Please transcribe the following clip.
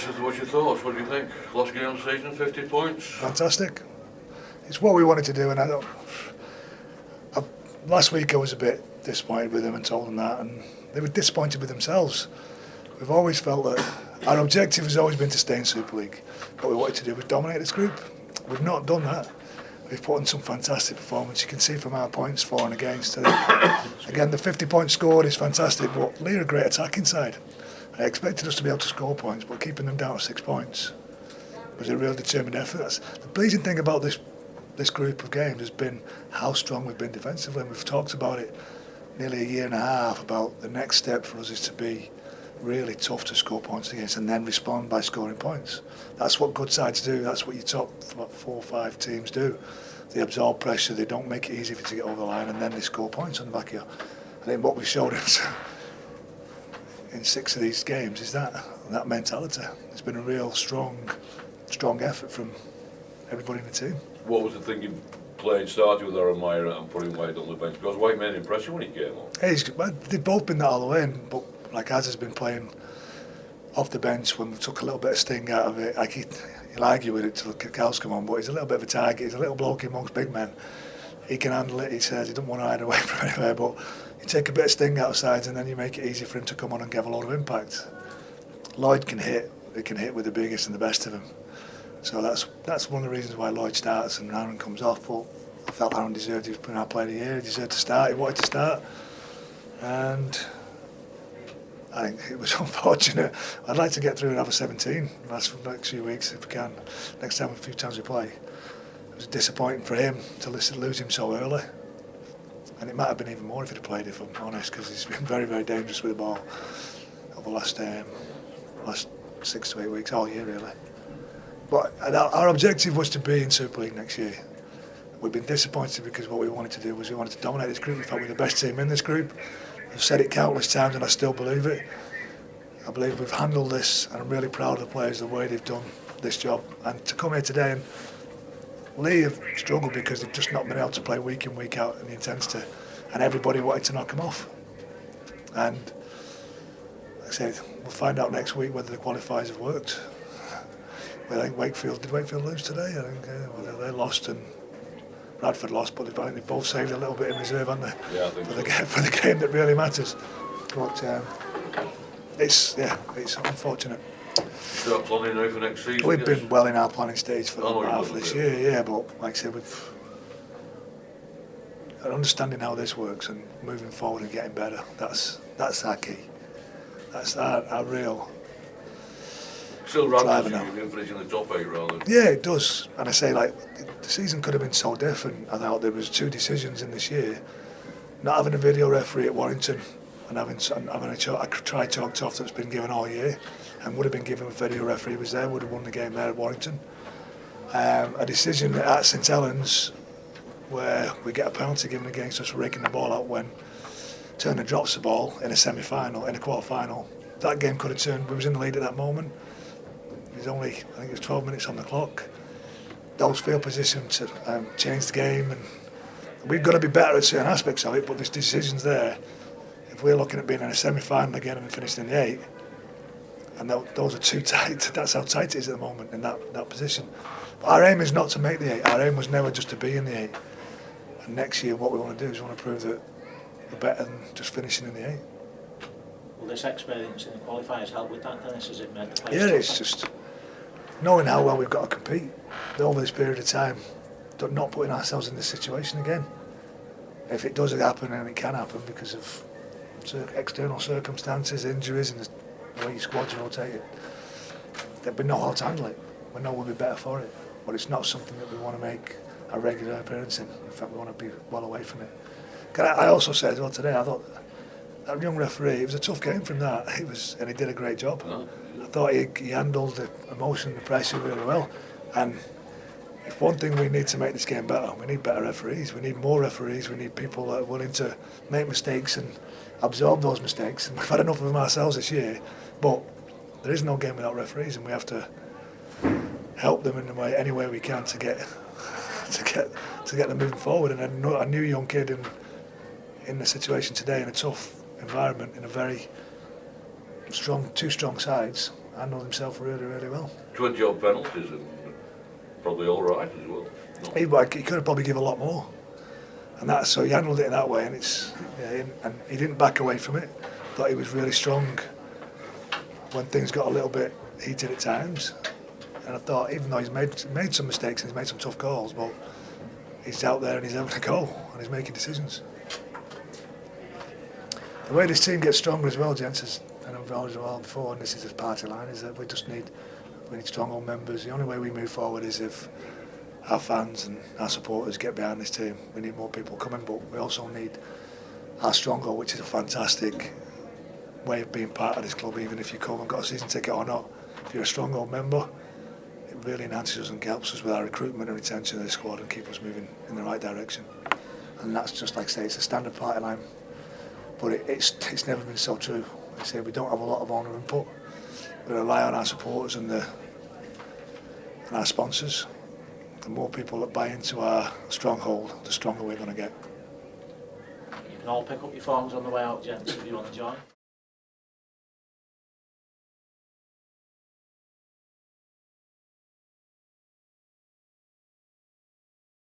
what's your thoughts? What do you think? Last game of the season, 50 points. Fantastic. It's what we wanted to do, and last week I was a bit disappointed with them and told them that, and they were disappointed with themselves. We've always felt that our objective has always been to stay in Super League. What we wanted to do was dominate this group. We've not done that. We've put in some fantastic performance. You can see from our points for and against today. Again, the 50 points scored is fantastic, but Leigh are a great attacking side. I expected us to be able to score points, but keeping them down to 6 points was a real determined effort. The pleasing thing about this group of games has been how strong we've been defensively, and we've talked about it nearly a year and a half about the next step for us is to be really tough to score points against and then respond by scoring points. That's what good sides do. That's what your top 4 or 5 teams do. They absorb pressure, they don't make it easy for you to get over the line, and then they score points on the back of you. I think what we've showed in 6 of these games is that mentality. It's been a real strong effort from everybody in the team. What was the thinking playing, starting with Aaron Meyer and putting White on the bench? Because White made an impression when he came on. They've both been that all the way, but like Az has been playing off the bench when we took a little bit of sting out of it. Like he'll argue with it till the cows come on, but he's a little bit of a target. He's a little bloke amongst big men. He can handle it. He says he doesn't want to hide away from anywhere, but you take a bit of sting out of sides and then you make it easy for him to come on and give a lot of impact. Lloyd can hit. He can hit with the biggest and the best of them. So that's one of the reasons why Lloyd starts and Aaron comes off. But I felt Aaron deserved. He was our player of the year. He deserved to start. He wanted to start, and I think it was unfortunate. I'd like to get through another 17 the next few weeks if we can. Next time, a few times we play. It was disappointing for him to lose him so early, and it might have been even more if he'd have played, if I'm honest, because he's been very, very dangerous with the ball over the last 6 to 8 weeks, all year really. But our objective was to be in Super League next year. We've been disappointed because what we wanted to do was we wanted to dominate this group. We thought we were the best team in this group. I've said it countless times and I still believe it. I believe we've handled this, and I'm really proud of the players, the way they've done this job. And to come here today, and Leigh have struggled because they've just not been able to play week in, week out in the intensity, and everybody wanted to knock them off. And like I said, we'll find out next week whether the qualifiers have worked. I think did Wakefield lose today? I think they lost and Bradford lost, but I think they both saved a little bit in reserve, haven't they? Yeah, I think for the game that really matters. But it's unfortunate. Start planning now for next season. We've been well in our planning stage for half of this year, yeah. But like I said, we've understanding how this works and moving forward and getting better. That's our key. That's our real. Still rather than finishing the top 8 rather. Yeah, it does. And I say, like, the season could have been so different. I thought there was 2 decisions in this year. Not having a video referee at Warrington and having a try chalked off that's been given all year and would have been given if a video referee was there, would have won the game there at Warrington. A decision at St Helens where we get a penalty given against us for raking the ball out when Turner drops the ball in a semi-final, in a quarter-final. That game could have turned. We was in the lead at that moment. There's only, I think it was 12 minutes on the clock. Those field positions to change the game, and we've got to be better at certain aspects of it, but there's decisions there. If we're looking at being in a semi-final again and finishing in the 8, and those are too tight, that's how tight it is at the moment in that position. But our aim is not to make the 8, our aim was never just to be in the 8. And next year what we want to do is we want to prove that we're better than just finishing in the 8. Will this experience in the qualifiers help with that, Dennis? Has it made the players? Yeah, it's just knowing how well we've got to compete over this period of time, not putting ourselves in this situation again. If it does happen, and it can happen because of external circumstances, injuries, and the way your squad's rotated, there'll be no how to handle it. We know we'll be better for it, but it's not something that we want to make a regular appearance in. In fact, we want to be well away from it. I also said as well today, I thought that young referee, it was a tough game for him, and he did a great job. I thought he handled the emotion and the pressure really well. And if one thing we need to make this game better, we need better referees. We need more referees. We need people that are willing to make mistakes and absorb those mistakes. And we've had enough of them ourselves this year, but there is no game without referees, and we have to help them in any way we can to get them moving forward. And a new young kid in the situation today, in a tough environment, in a very two strong sides, handled himself really, really well. 20 odd penalties and probably all right as well. He could have probably given a lot more, and that, so he handled it in that way, and and he didn't back away from it. Thought he was really strong when things got a little bit heated at times, and I thought even though he's made some mistakes and he's made some tough calls, but he's out there and he's having a go and he's making decisions. The way this team gets stronger as well, gents, is, and I've always well before, and this is the party line, is that we need strong old members. The only way we move forward is if our fans and our supporters get behind this team. We need more people coming, but we also need our stronghold, which is a fantastic way of being part of this club, even if you come and got a season ticket or not. If you're a stronghold member, it really enhances us and helps us with our recruitment and retention of the squad and keep us moving in the right direction. And that's just like I say, it's a standard party line, but it's never been so true. Like I say, we don't have a lot of owner input. We rely on our supporters and our sponsors. The more people that buy into our stronghold, the stronger we're going to get. You can all pick up your forms on the way out, gents, if you want to join.